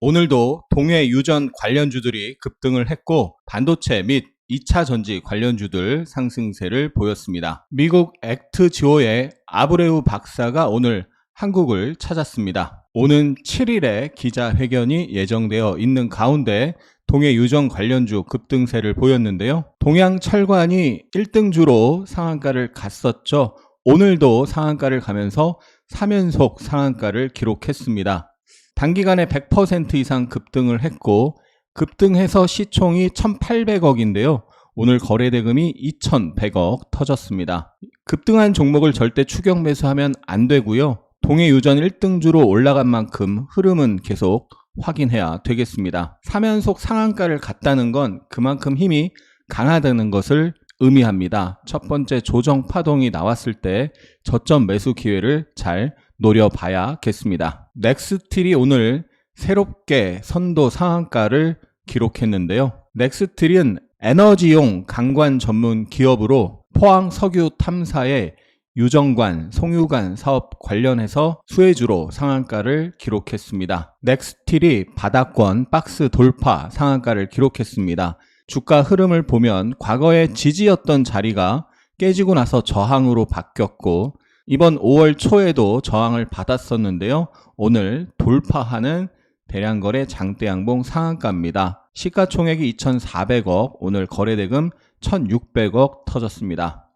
오늘도 동해 유전 관련주들이 급등을 했고 반도체 및 2차 전지 관련주들 상승세를 보였습니다. 미국 액트지오의 아브레우 박사가 오늘 한국을 찾았습니다. 오는 7일에 기자회견이 예정되어 있는 가운데 동해 유전 관련주 급등세를 보였는데요. 동양철관이 1등주로 상한가를 갔었죠. 오늘도 상한가를 가면서 3연속 상한가를 기록했습니다. 단기간에 100% 이상 급등을 했고 급등해서 시총이 1,800억인데요. 오늘 거래대금이 2,100억 터졌습니다. 급등한 종목을 절대 추격 매수하면 안 되고요. 동해 유전 1등주로 올라간 만큼 흐름은 계속 확인해야 되겠습니다. 3연속 상한가를 갔다는 건 그만큼 힘이 강하다는 것을 의미합니다. 첫 번째 조정 파동이 나왔을 때 저점 매수 기회를 잘 노려봐야겠습니다. 넥스틸이 오늘 새롭게 선도 상한가를 기록했는데요. 넥스틸은 에너지용 강관 전문 기업으로 포항 석유 탐사의 유정관, 송유관 사업 관련해서 수혜주로 상한가를 기록했습니다. 넥스틸이 바닥권 박스 돌파 상한가를 기록했습니다. 주가 흐름을 보면 과거의 지지였던 자리가 깨지고 나서 저항으로 바뀌었고 이번 5월 초에도 저항을 받았었는데요. 오늘 돌파하는 대량거래 장대양봉 상한가입니다. 시가총액이 2,400억, 오늘 거래대금 1,600억 터졌습니다.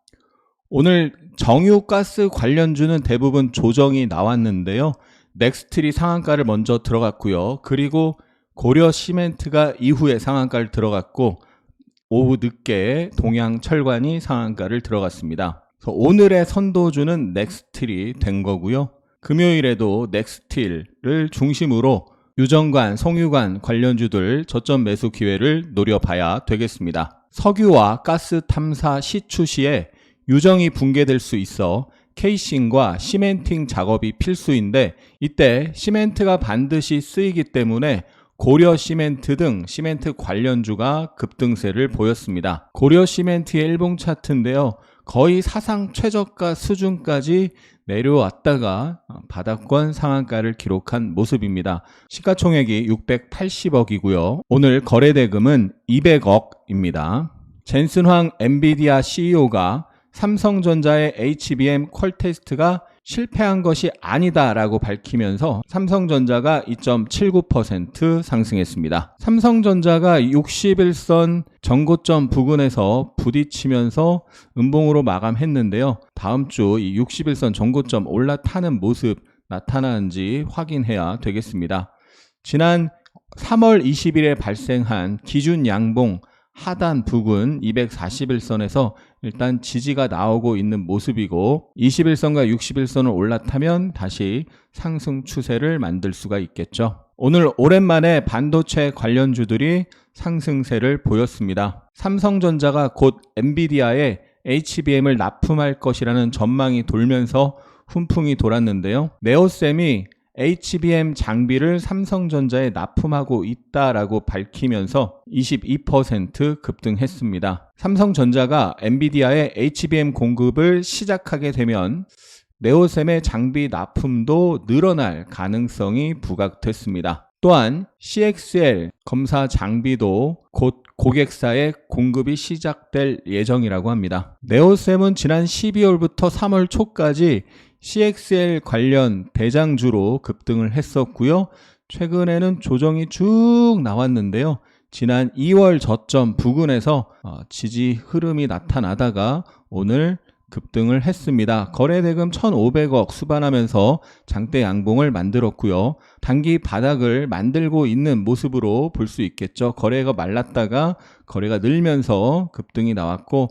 오늘 정유가스 관련주는 대부분 조정이 나왔는데요. 넥스틸이 상한가를 먼저 들어갔고요. 그리고 고려시멘트가 이후에 상한가를 들어갔고 오후 늦게 동양철관이 상한가를 들어갔습니다. 오늘의 선도주는 넥스틸이 된 거고요. 금요일에도 넥스틸을 중심으로 유정관, 송유관 관련주들 저점 매수 기회를 노려봐야 되겠습니다. 석유와 가스 탐사 시추 시에 유정이 붕괴될 수 있어 케이싱과 시멘팅 작업이 필수인데 이때 시멘트가 반드시 쓰이기 때문에 고려시멘트 등 시멘트 관련주가 급등세를 보였습니다. 고려시멘트의 일봉 차트인데요. 거의 사상 최저가 수준까지 내려왔다가 바닥권 상한가를 기록한 모습입니다. 시가총액이 680억이고요. 오늘 거래대금은 200억입니다. 젠슨황 엔비디아 CEO가 삼성전자의 HBM 퀄테스트가 실패한 것이 아니다라고 밝히면서 삼성전자가 2.79% 상승했습니다. 삼성전자가 61선 전고점 부근에서 부딪히면서 음봉으로 마감했는데요. 다음 주 이 61선 전고점 올라타는 모습 나타나는지 확인해야 되겠습니다. 지난 3월 20일에 발생한 기준 양봉 하단 부근 241선에서 일단 지지가 나오고 있는 모습이고 21선과 61선을 올라타면 다시 상승 추세를 만들 수가 있겠죠. 오늘 오랜만에 반도체 관련주들이 상승세를 보였습니다. 삼성전자가 곧 엔비디아에 HBM을 납품할 것이라는 전망이 돌면서 훈풍이 돌았는데요. 네오셈이 HBM 장비를 삼성전자에 납품하고 있다라고 밝히면서 22% 급등했습니다. 삼성전자가 엔비디아의 HBM 공급을 시작하게 되면 네오셈의 장비 납품도 늘어날 가능성이 부각됐습니다. 또한 CXL 검사 장비도 곧 고객사에 공급이 시작될 예정이라고 합니다. 네오셈은 지난 12월부터 3월 초까지 CXL 관련 대장주로 급등을 했었고요. 최근에는 조정이 쭉 나왔는데요. 지난 2월 저점 부근에서 지지 흐름이 나타나다가 오늘 급등을 했습니다. 거래대금 1,500억 수반하면서 장대 양봉을 만들었고요. 단기 바닥을 만들고 있는 모습으로 볼 수 있겠죠. 거래가 말랐다가 거래가 늘면서 급등이 나왔고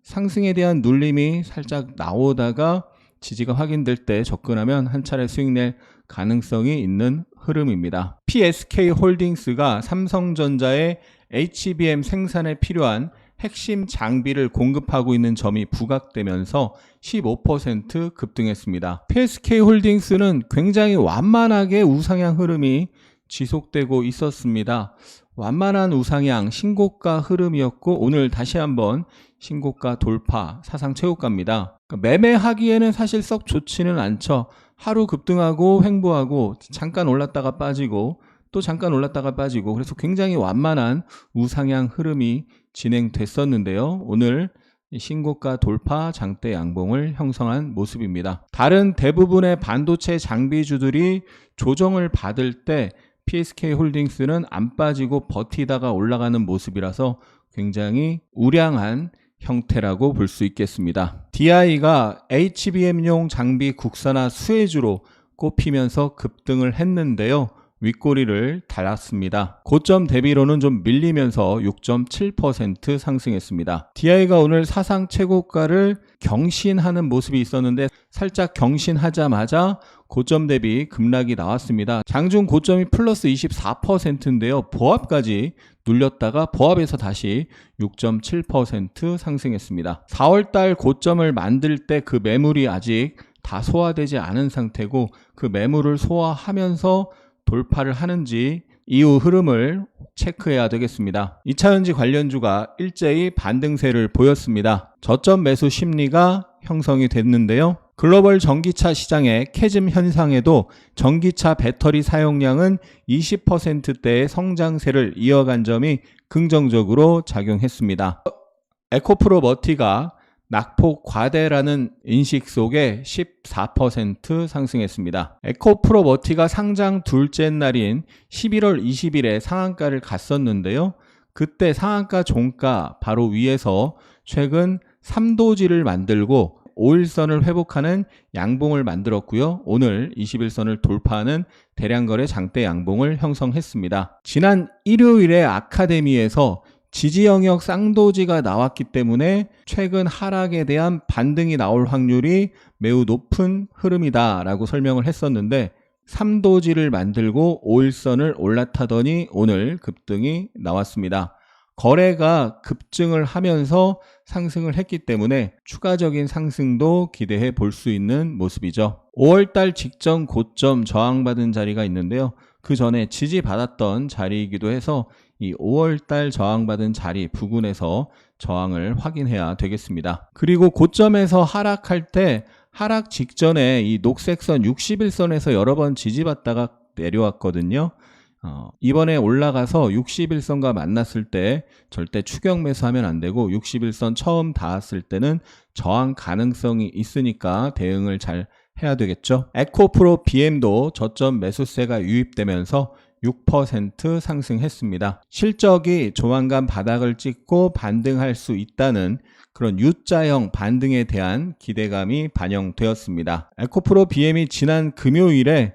상승에 대한 눌림이 살짝 나오다가 지지가 확인될 때 접근하면 한 차례 수익 낼 가능성이 있는 흐름입니다. PSK홀딩스가 삼성전자의 HBM 생산에 필요한 핵심 장비를 공급하고 있는 점이 부각되면서 15% 급등했습니다. PSK홀딩스는 굉장히 완만하게 우상향 흐름이 지속되고 있었습니다. 완만한 우상향 신고가 흐름이었고 오늘 다시 한번 신고가 돌파 사상 최고가입니다. 매매하기에는 사실 썩 좋지는 않죠. 하루 급등하고 횡보하고 잠깐 올랐다가 빠지고 또 잠깐 올랐다가 빠지고, 그래서 굉장히 완만한 우상향 흐름이 진행됐었는데요. 오늘 신고가 돌파 장대 양봉을 형성한 모습입니다. 다른 대부분의 반도체 장비주들이 조정을 받을 때 PSK홀딩스는 안 빠지고 버티다가 올라가는 모습이라서 굉장히 우량한 형태라고 볼 수 있겠습니다. DI가 HBM용 장비 국산화 수혜주로 꼽히면서 급등을 했는데요. 윗꼬리를 달았습니다. 고점 대비로는 좀 밀리면서 6.7% 상승했습니다. DI가 오늘 사상 최고가를 경신하는 모습이 있었는데 살짝 경신하자마자 고점 대비 급락이 나왔습니다. 장중 고점이 플러스 24%인데요. 보합까지 눌렸다가 보합에서 다시 6.7% 상승했습니다. 4월달 고점을 만들 때 그 매물이 아직 다 소화되지 않은 상태고, 그 매물을 소화하면서 돌파를 하는지 이후 흐름을 체크해야 되겠습니다. 2차전지 관련주가 일제히 반등세를 보였습니다. 저점 매수 심리가 형성이 됐는데요. 글로벌 전기차 시장의 캐즘 현상에도 전기차 배터리 사용량은 20%대의 성장세를 이어간 점이 긍정적으로 작용했습니다. 에코프로머티가 낙폭 과대라는 인식 속에 14% 상승했습니다. 에코프로머티가 상장 둘째 날인 11월 20일에 상한가를 갔었는데요. 그때 상한가 종가 바로 위에서 최근 3도지를 만들고 5일선을 회복하는 양봉을 만들었고요. 오늘 21선을 돌파하는 대량거래 장대 양봉을 형성했습니다. 지난 일요일에 아카데미에서 지지 영역 쌍도지가 나왔기 때문에 최근 하락에 대한 반등이 나올 확률이 매우 높은 흐름이다 라고 설명을 했었는데, 3도지를 만들고 5일선을 올라타더니 오늘 급등이 나왔습니다. 거래가 급증을 하면서 상승을 했기 때문에 추가적인 상승도 기대해 볼 수 있는 모습이죠. 5월달 직전 고점 저항받은 자리가 있는데요. 그 전에 지지받았던 자리이기도 해서 이 5월달 저항받은 자리 부근에서 저항을 확인해야 되겠습니다. 그리고 고점에서 하락할 때 하락 직전에 이 녹색선 61선에서 여러 번 지지받다가 내려왔거든요. 이번에 올라가서 61선과 만났을 때 절대 추격 매수하면 안 되고, 61선 처음 닿았을 때는 저항 가능성이 있으니까 대응을 잘 해야 되겠죠. 에코프로 BM도 저점 매수세가 유입되면서 6% 상승했습니다. 실적이 조만간 바닥을 찍고 반등할 수 있다는 그런 U자형 반등에 대한 기대감이 반영되었습니다. 에코프로 BM이 지난 금요일에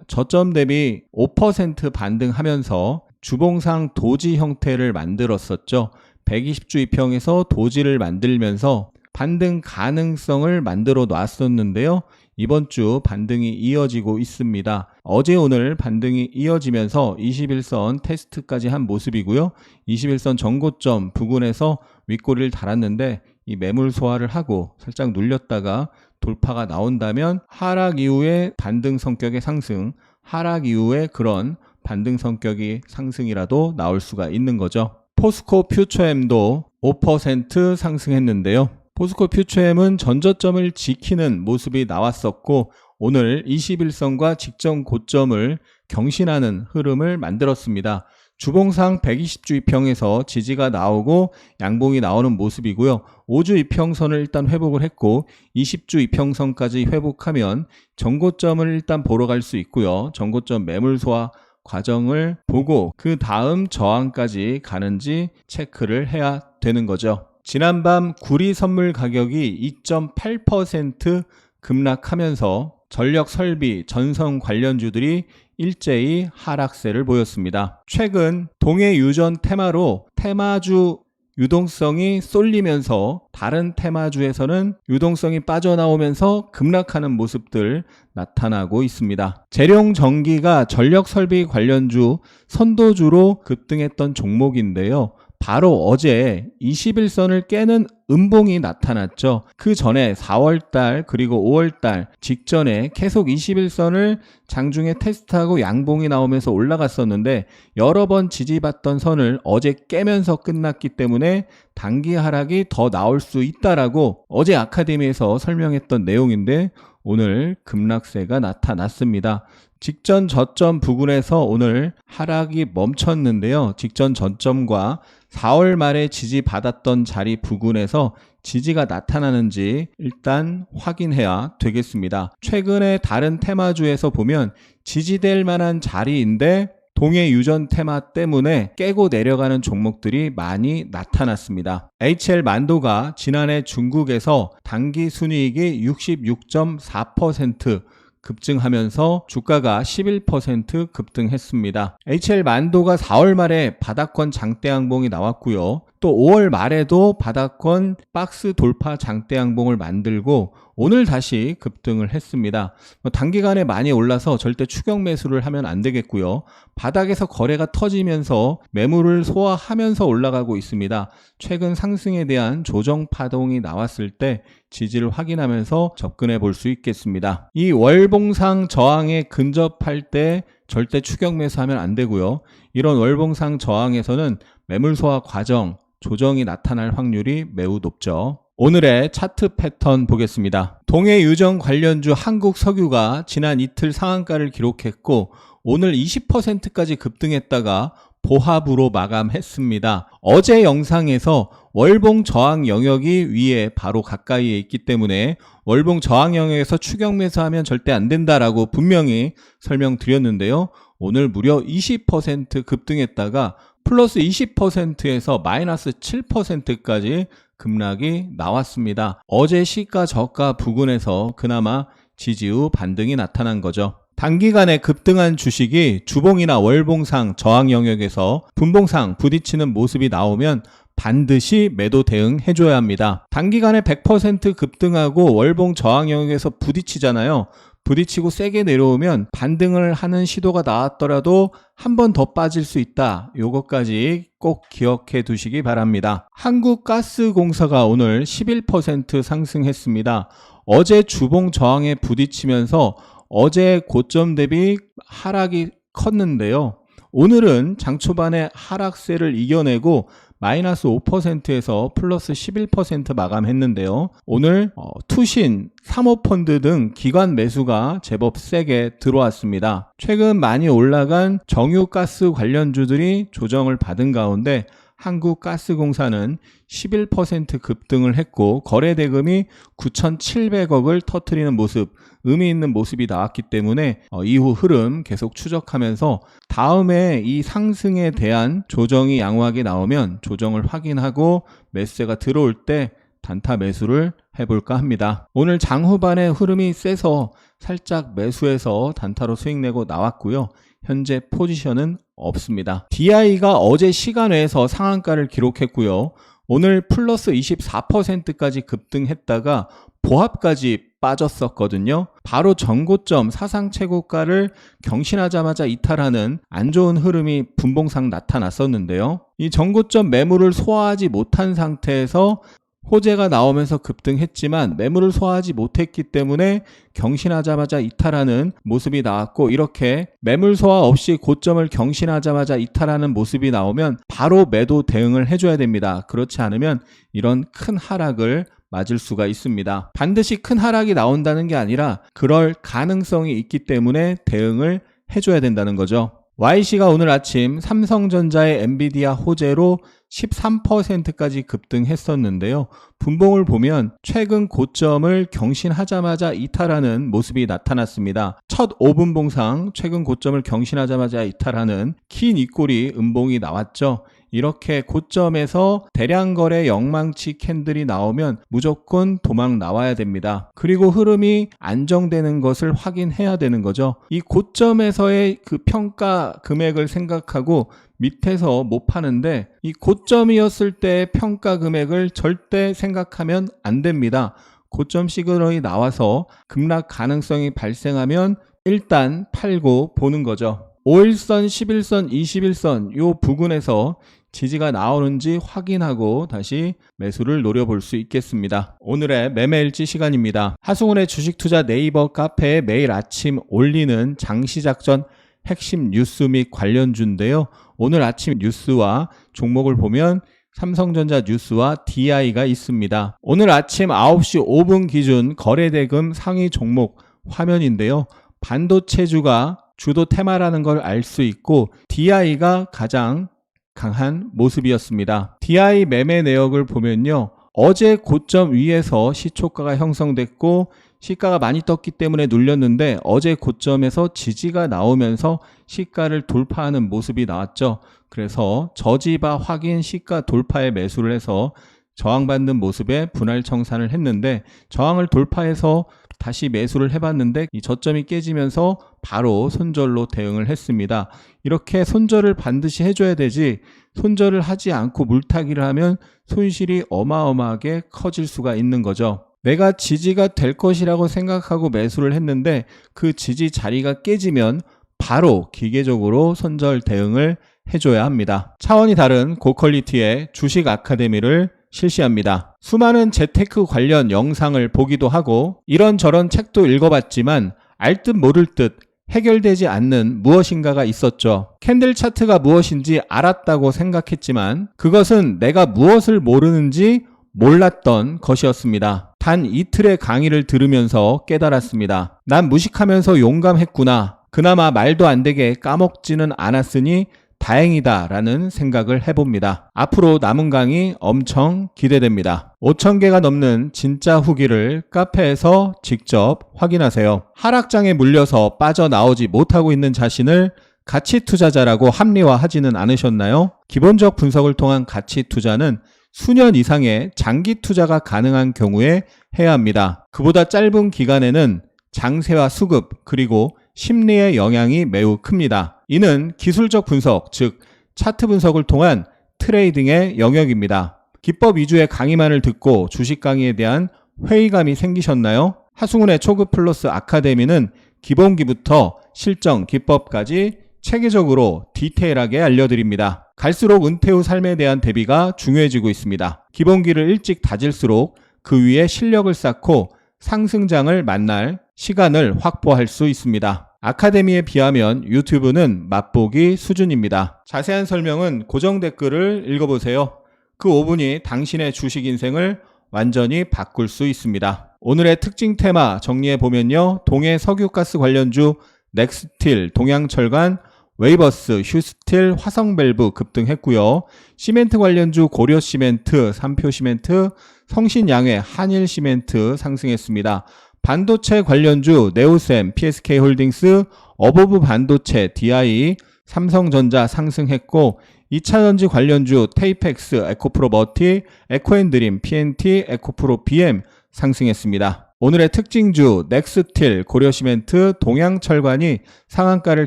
저점 대비 5% 반등하면서 주봉상 도지 형태를 만들었었죠. 120주 이평에서 도지를 만들면서 반등 가능성을 만들어 놨었는데요. 이번 주 반등이 이어지고 있습니다. 어제 오늘 반등이 이어지면서 21선 테스트까지 한 모습이고요. 21선 전고점 부근에서 윗꼬리를 달았는데 이 매물 소화를 하고 살짝 눌렸다가 돌파가 나온다면 하락 이후에 반등 성격의 상승, 하락 이후에 그런 반등 성격의 상승이라도 나올 수가 있는 거죠. 포스코 퓨처엠도 5% 상승했는데요. 포스코 퓨처엠은 전저점을 지키는 모습이 나왔었고, 오늘 21선과 직전 고점을 경신하는 흐름을 만들었습니다. 주봉상 120주 이평에서 지지가 나오고 양봉이 나오는 모습이고요. 5주 이평선을 일단 회복을 했고 20주 이평선까지 회복하면 전고점을 일단 보러 갈 수 있고요. 전고점 매물 소화 과정을 보고 그 다음 저항까지 가는지 체크를 해야 되는 거죠. 지난밤 구리 선물 가격이 2.8% 급락하면서 전력 설비, 전선 관련주들이 일제히 하락세를 보였습니다. 최근 동해 유전 테마로 테마주 유동성이 쏠리면서 다른 테마주에서는 유동성이 빠져나오면서 급락하는 모습들 나타나고 있습니다. 재룡전기가 전력 설비 관련주 선도주로 급등했던 종목인데요. 바로 어제 21선을 깨는 음봉이 나타났죠. 그 전에 4월달 그리고 5월달 직전에 계속 21선을 장중에 테스트하고 양봉이 나오면서 올라갔었는데 여러 번 지지받던 선을 어제 깨면서 끝났기 때문에 단기 하락이 더 나올 수 있다라고 어제 아카데미에서 설명했던 내용인데 오늘 급락세가 나타났습니다. 직전 저점 부근에서 오늘 하락이 멈췄는데요. 직전 저점과 4월 말에 지지받았던 자리 부근에서 지지가 나타나는지 일단 확인해야 되겠습니다. 최근에 다른 테마주에서 보면 지지될 만한 자리인데 동해 유전 테마 때문에 깨고 내려가는 종목들이 많이 나타났습니다. HL 만도가 지난해 중국에서 단기 순이익이 66.4% 급증하면서 주가가 11% 급등했습니다. HL 만도가 4월 말에 바닥권 장대 양봉이 나왔고요. 또 5월 말에도 바닥권 박스 돌파 장대 양봉을 만들고 오늘 다시 급등을 했습니다. 단기간에 많이 올라서 절대 추격 매수를 하면 안 되겠고요. 바닥에서 거래가 터지면서 매물을 소화하면서 올라가고 있습니다. 최근 상승에 대한 조정 파동이 나왔을 때 지지를 확인하면서 접근해 볼 수 있겠습니다. 이 월봉상 저항에 근접할 때 절대 추격 매수하면 안 되고요. 이런 월봉상 저항에서는 매물 소화 과정, 조정이 나타날 확률이 매우 높죠. 오늘의 차트 패턴 보겠습니다. 동해 유전 관련주 한국석유가 지난 이틀 상한가를 기록했고 오늘 20%까지 급등했다가 보합으로 마감했습니다. 어제 영상에서 월봉 저항 영역이 위에 바로 가까이에 있기 때문에 월봉 저항 영역에서 추격 매수하면 절대 안 된다라고 분명히 설명드렸는데요. 오늘 무려 20% 급등했다가 플러스 20%에서 마이너스 7%까지 급락이 나왔습니다. 어제 시가 저가 부근에서 그나마 지지 후 반등이 나타난 거죠. 단기간에 급등한 주식이 주봉이나 월봉상 저항 영역에서 분봉상 부딪히는 모습이 나오면 반드시 매도 대응해줘야 합니다. 단기간에 100% 급등하고 월봉 저항 영역에서 부딪히잖아요. 부딪히고 세게 내려오면 반등을 하는 시도가 나왔더라도 한 번 더 빠질 수 있다. 요것까지 꼭 기억해 두시기 바랍니다. 한국가스공사가 오늘 11% 상승했습니다. 어제 주봉 저항에 부딪히면서 어제 고점 대비 하락이 컸는데요. 오늘은 장 초반에 하락세를 이겨내고 마이너스 5%에서 플러스 11% 마감했는데요. 오늘 투신, 사모펀드 등 기관 매수가 제법 세게 들어왔습니다. 최근 많이 올라간 정유가스 관련주들이 조정을 받은 가운데 한국가스공사는 11% 급등을 했고 거래 대금이 9,700억을 터뜨리는 모습, 의미 있는 모습이 나왔기 때문에 이후 흐름 계속 추적하면서 다음에 이 상승에 대한 조정이 양호하게 나오면 조정을 확인하고 매수세가 들어올 때 단타 매수를 해볼까 합니다. 오늘 장 후반에 흐름이 세서 살짝 매수해서 단타로 수익 내고 나왔고요. 현재 포지션은 없습니다. DI가 어제 시간외에서 상한가를 기록했고요. 오늘 플러스 24%까지 급등했다가 보합까지 빠졌었거든요. 바로 전고점 사상 최고가를 경신하자마자 이탈하는 안 좋은 흐름이 분봉상 나타났었는데요. 이 전고점 매물을 소화하지 못한 상태에서 호재가 나오면서 급등했지만 매물을 소화하지 못했기 때문에 경신하자마자 이탈하는 모습이 나왔고 이렇게 매물 소화 없이 고점을 경신하자마자 이탈하는 모습이 나오면 바로 매도 대응을 해줘야 됩니다. 그렇지 않으면 이런 큰 하락을 맞을 수가 있습니다. 반드시 큰 하락이 나온다는 게 아니라 그럴 가능성이 있기 때문에 대응을 해줘야 된다는 거죠. YC가 오늘 아침 삼성전자의 엔비디아 호재로 13%까지 급등했었는데요. 분봉을 보면 최근 고점을 경신하자마자 이탈하는 모습이 나타났습니다. 첫 5분봉상 최근 고점을 경신하자마자 이탈하는 긴 윗꼬리 음봉이 나왔죠. 이렇게 고점에서 대량 거래 영망치 캔들이 나오면 무조건 도망 나와야 됩니다. 그리고 흐름이 안정되는 것을 확인해야 되는 거죠. 이 고점에서의 그 평가 금액을 생각하고 밑에서 못 파는데 이 고점이었을 때 평가 금액을 절대 생각하면 안 됩니다. 고점 시그널이 나와서 급락 가능성이 발생하면 일단 팔고 보는 거죠. 5일선, 11선, 21선 요 부근에서 지지가 나오는지 확인하고 다시 매수를 노려볼 수 있겠습니다. 오늘의 매매일지 시간입니다. 하승훈의 주식투자 네이버 카페에 매일 아침 올리는 장시작전 핵심 뉴스 및 관련주인데요. 오늘 아침 뉴스와 종목을 보면 삼성전자 뉴스와 DI가 있습니다. 오늘 아침 9시 5분 기준 거래대금 상위 종목 화면인데요. 반도체주가 주도 테마라는 걸 알 수 있고 DI가 가장 강한 모습이었습니다. DI 매매 내역을 보면요. 어제 고점 위에서 시초가가 형성됐고 시가가 많이 떴기 때문에 눌렸는데 어제 고점에서 지지가 나오면서 시가를 돌파하는 모습이 나왔죠. 그래서 저지바 확인 시가 돌파에 매수를 해서 저항받는 모습에 분할 청산을 했는데 저항을 돌파해서 다시 매수를 해봤는데 이 저점이 깨지면서 바로 손절로 대응을 했습니다. 이렇게 손절을 반드시 해줘야 되지 손절을 하지 않고 물타기를 하면 손실이 어마어마하게 커질 수가 있는 거죠. 내가 지지가 될 것이라고 생각하고 매수를 했는데 그 지지 자리가 깨지면 바로 기계적으로 손절 대응을 해줘야 합니다. 차원이 다른 고퀄리티의 주식 아카데미를 실시합니다. 수많은 재테크 관련 영상을 보기도 하고 이런저런 책도 읽어봤지만 알 듯 모를 듯 해결되지 않는 무엇인가가 있었죠. 캔들 차트가 무엇인지 알았다고 생각했지만 그것은 내가 무엇을 모르는지 몰랐던 것이었습니다. 단 이틀의 강의를 들으면서 깨달았습니다. 난 무식하면서 용감했구나. 그나마 말도 안 되게 까먹지는 않았으니 다행이다 라는 생각을 해봅니다. 앞으로 남은 강의 엄청 기대됩니다. 5,000개가 넘는 진짜 후기를 카페에서 직접 확인하세요. 하락장에 물려서 빠져나오지 못하고 있는 자신을 가치 투자자라고 합리화하지는 않으셨나요? 기본적 분석을 통한 가치 투자는 수년 이상의 장기 투자가 가능한 경우에 해야 합니다. 그보다 짧은 기간에는 장세와 수급 그리고 심리의 영향이 매우 큽니다. 이는 기술적 분석, 즉 차트 분석을 통한 트레이딩의 영역입니다. 기법 위주의 강의만을 듣고 주식 강의에 대한 회의감이 생기셨나요? 하승훈의 초급 플러스 아카데미는 기본기부터 실정, 기법까지 체계적으로 디테일하게 알려드립니다. 갈수록 은퇴 후 삶에 대한 대비가 중요해지고 있습니다. 기본기를 일찍 다질수록 그 위에 실력을 쌓고 상승장을 만날 시간을 확보할 수 있습니다. 아카데미에 비하면 유튜브는 맛보기 수준입니다. 자세한 설명은 고정 댓글을 읽어보세요. 그 5분이 당신의 주식 인생을 완전히 바꿀 수 있습니다. 오늘의 특징 테마 정리해보면요. 동해 석유가스 관련주 넥스틸, 동양철관, 웨이버스, 휴스틸, 화성밸브 급등했고요. 시멘트 관련주 고려시멘트, 삼표시멘트, 성신양해, 한일시멘트 상승했습니다. 반도체 관련주 네오셈, PSK홀딩스, 어버브 반도체, DI, 삼성전자 상승했고 2차전지 관련주 테이펙스, 에코프로머티, 에코앤드림, PNT, 에코프로 BM 상승했습니다. 오늘의 특징주 넥스틸, 고려시멘트, 동양철관이 상한가를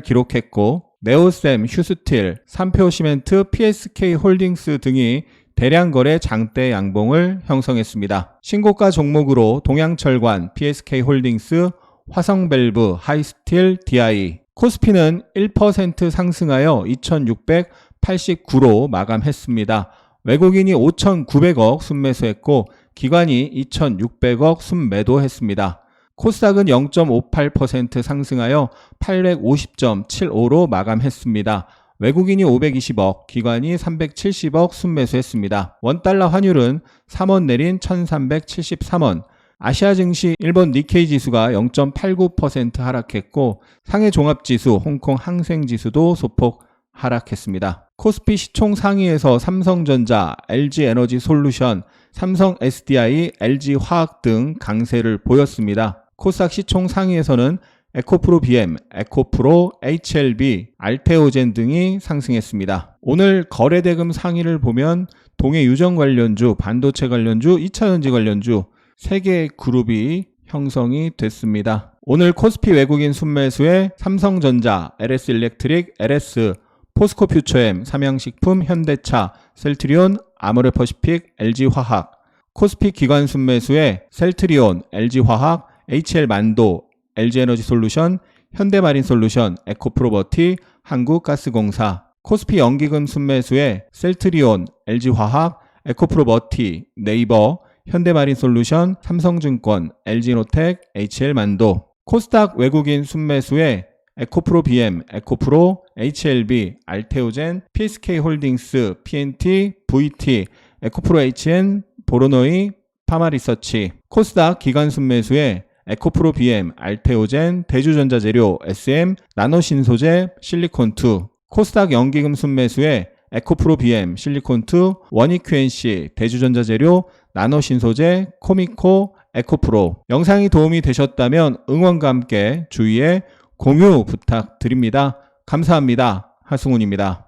기록했고 네오셈, 휴스틸, 삼표시멘트, PSK홀딩스 등이 대량 거래 장대 양봉을 형성했습니다. 신고가 종목으로 동양철관, PSK홀딩스, 화성밸브, 하이스틸, DI. 코스피는 1% 상승하여 2,689로 마감했습니다. 외국인이 5,900억 순매수했고 기관이 2,600억 순매도했습니다. 코스닥은 0.58% 상승하여 850.75로 마감했습니다. 외국인이 520억, 기관이 370억 순매수했습니다. 원달러 환율은 3원 내린 1373원, 아시아 증시 일본 니케이 지수가 0.89% 하락했고 상해 종합지수, 홍콩 항생지수도 소폭 하락했습니다. 코스피 시총 상위에서 삼성전자, LG에너지솔루션, 삼성 SDI, LG화학 등 강세를 보였습니다. 코스닥 시총 상위에서는 에코프로 BM, 에코프로, HLB, 알테오젠 등이 상승했습니다. 오늘 거래대금 상위를 보면 동해 유정 관련주, 반도체 관련주, 2차전지 관련주 3개의 그룹이 형성이 됐습니다. 오늘 코스피 외국인 순매수에 삼성전자, LS일렉트릭, LS, 포스코퓨처엠, 삼양식품, 현대차, 셀트리온, 아모레퍼시픽, LG화학, 코스피 기관 순매수에 셀트리온, LG화학, HL만도, LG에너지솔루션, 현대마린솔루션, 에코프로머티, 한국가스공사, 코스피 연기금 순매수에 셀트리온, LG화학, 에코프로머티, 네이버, 현대마린솔루션, 삼성증권, LG노텍, HL만도, 코스닥 외국인 순매수에 에코프로 BM, 에코프로, HLB, 알테오젠, PSK홀딩스, PNT, VT, 에코프로 HN, 보로노이, 파마리서치, 코스닥 기관 순매수에 에코프로 BM, 알테오젠, 대주전자재료, SM, 나노신소재, 실리콘2, 코스닥 연기금 순매수에 에코프로 BM, 실리콘2, 원익QNC, 대주전자재료, 나노신소재, 코미코, 에코프로. 영상이 도움이 되셨다면 응원과 함께 주위에 공유 부탁드립니다. 감사합니다. 하승훈입니다.